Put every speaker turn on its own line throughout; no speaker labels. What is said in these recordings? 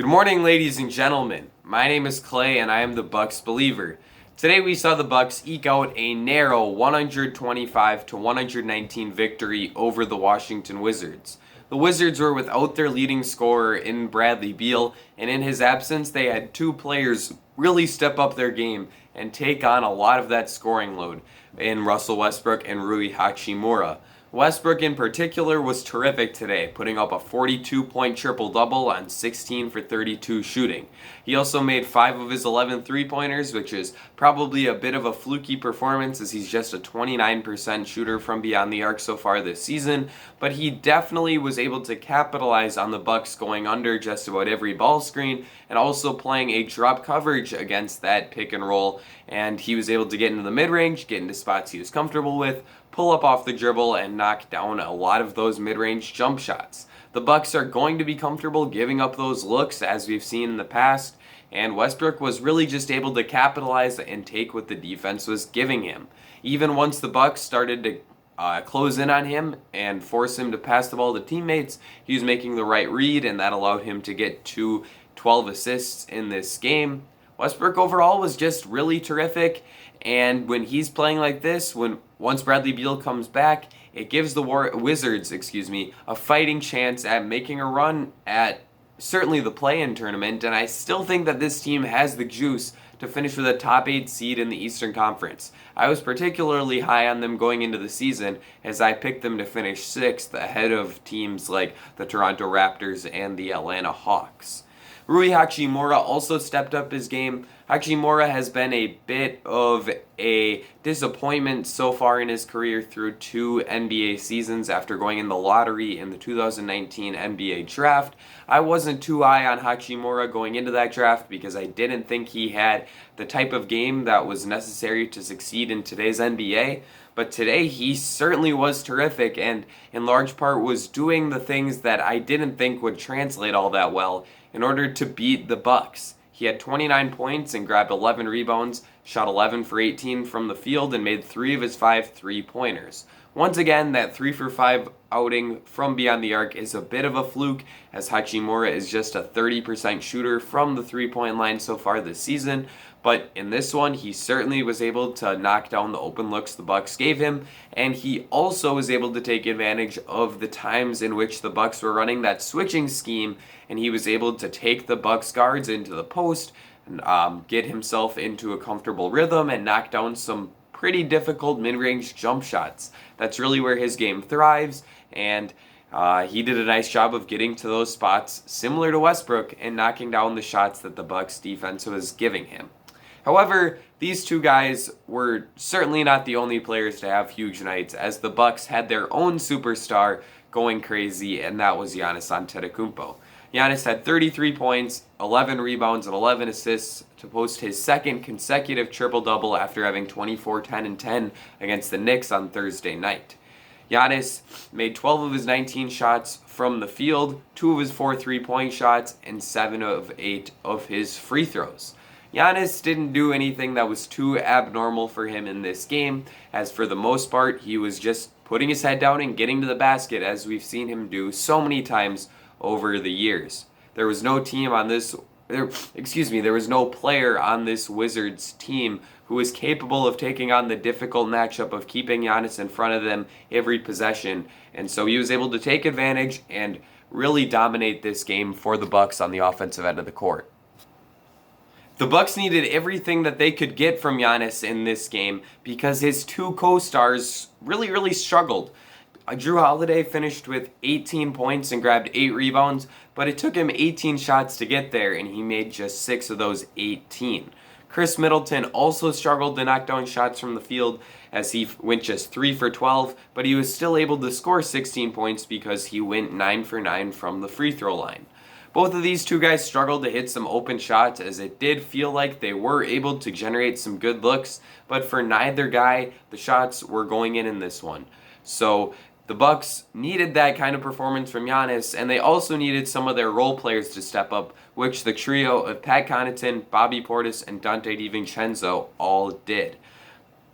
Good morning, ladies and gentlemen. My name is Clay, and I am the Bucks believer. Today, we saw the Bucks eke out a narrow 125 to 119 victory over the Washington Wizards. The Wizards were without their leading scorer in Bradley Beal, and in his absence, they had two players really step up their game and take on a lot of that scoring load in Russell Westbrook and Rui Hachimura. Westbrook in particular was terrific today, putting up a 42-point triple-double on 16 for 32 shooting. He also made 5 of his 11 three-pointers, which is probably a bit of a fluky performance as he's just a 29% shooter from beyond the arc so far this season, but he definitely was able to capitalize on the Bucks going under just about every ball screen and also playing a drop coverage against that pick and roll, and he was able to get into the mid-range, get into spots he was comfortable with, pull up off the dribble, and knock down a lot of those mid-range jump shots. The Bucks are going to be comfortable giving up those looks as we've seen in the past, and Westbrook was really just able to capitalize and take what the defense was giving him. Even once the Bucks started to close in on him and force him to pass the ball to teammates, he was making the right read, and that allowed him to get to 12 assists in this game. Westbrook overall was just really terrific, and when he's playing like this, once Bradley Beal comes back, it gives the Wizards, a fighting chance at making a run at certainly the play-in tournament, and I still think that this team has the juice to finish with a top 8 seed in the Eastern Conference. I was particularly high on them going into the season as I picked them to finish 6th ahead of teams like the Toronto Raptors and the Atlanta Hawks. Rui Hachimura also stepped up his game. Hachimura has been a bit of a disappointment so far in his career through 2 NBA seasons after going in the lottery in the 2019 NBA draft. I wasn't too high on Hachimura going into that draft because I didn't think he had the type of game that was necessary to succeed in today's NBA. But today he certainly was terrific and in large part was doing the things that I didn't think would translate all that well in order to beat the Bucks. He had 29 points and grabbed 11 rebounds, shot 11 for 18 from the field, and made 3 of his 5 three-pointers. Once again, that 3 for 5 outing from beyond the arc is a bit of a fluke, as Hachimura is just a 30% shooter from the three-point line so far this season, but in this one, he certainly was able to knock down the open looks the Bucks gave him, and he also was able to take advantage of the times in which the Bucks were running that switching scheme, and he was able to take the Bucks guards into the post, and get himself into a comfortable rhythm, and knock down some pretty difficult mid-range jump shots. That's really where his game thrives, and he did a nice job of getting to those spots similar to Westbrook and knocking down the shots that the Bucks defense was giving him. However, these two guys were certainly not the only players to have huge nights, as the Bucks had their own superstar going crazy, and that was Giannis Antetokounmpo. Giannis had 33 points, 11 rebounds, and 11 assists to post his second consecutive triple-double after having 24, 10, and 10 against the Knicks on Thursday night. Giannis made 12 of his 19 shots from the field, 2 of his 4 three-point shots, and 7 of 8 of his free throws. Giannis didn't do anything that was too abnormal for him in this game, as for the most part, he was just putting his head down and getting to the basket, as we've seen him do so many times over the years. There was no player on this Wizards team who was capable of taking on the difficult matchup of keeping Giannis in front of them every possession, and so he was able to take advantage and really dominate this game for the Bucks on the offensive end of the court. The Bucks needed everything that they could get from Giannis in this game because his 2 co-stars really struggled. Drew Holiday finished with 18 points and grabbed 8 rebounds, but it took him 18 shots to get there, and he made just 6 of those 18. Chris Middleton also struggled to knock down shots from the field as he went just 3 for 12, but he was still able to score 16 points because he went 9 for 9 from the free throw line. Both of these two guys struggled to hit some open shots, as it did feel like they were able to generate some good looks, but for neither guy, the shots were going in this one. So the Bucks needed that kind of performance from Giannis, and they also needed some of their role players to step up, which the trio of Pat Connaughton, Bobby Portis, and Dante DiVincenzo all did.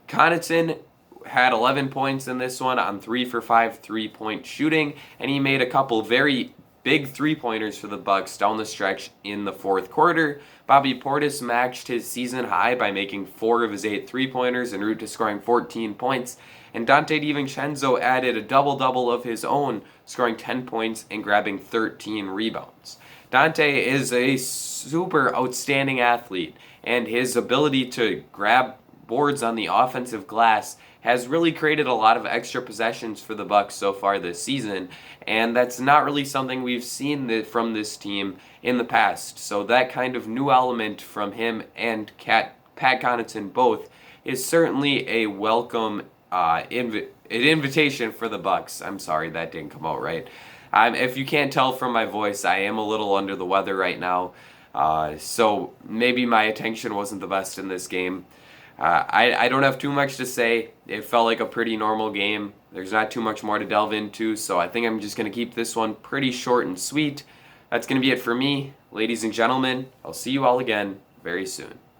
Connaughton had 11 points in this one on 3 for 5 three-point shooting, and he made a couple very big three-pointers for the Bucks down the stretch in the fourth quarter. Bobby Portis matched his season high by making 4 of his 8 three-pointers en route to scoring 14 points. And Dante DiVincenzo added a double-double of his own, scoring 10 points and grabbing 13 rebounds. Dante is a super outstanding athlete, and his ability to grab boards on the offensive glass has really created a lot of extra possessions for the Bucks so far this season, and that's not really something we've seen from this team in the past. So that kind of new element from him and Pat Connaughton both is certainly a welcome invitation for the Bucks. I'm sorry, that didn't come out right. If you can't tell from my voice, I am a little under the weather right now, so maybe my attention wasn't the best in this game. I don't have too much to say. It felt like a pretty normal game. There's not too much more to delve into, so I think I'm just going to keep this one pretty short and sweet. That's going to be it for me. Ladies and gentlemen, I'll see you all again very soon.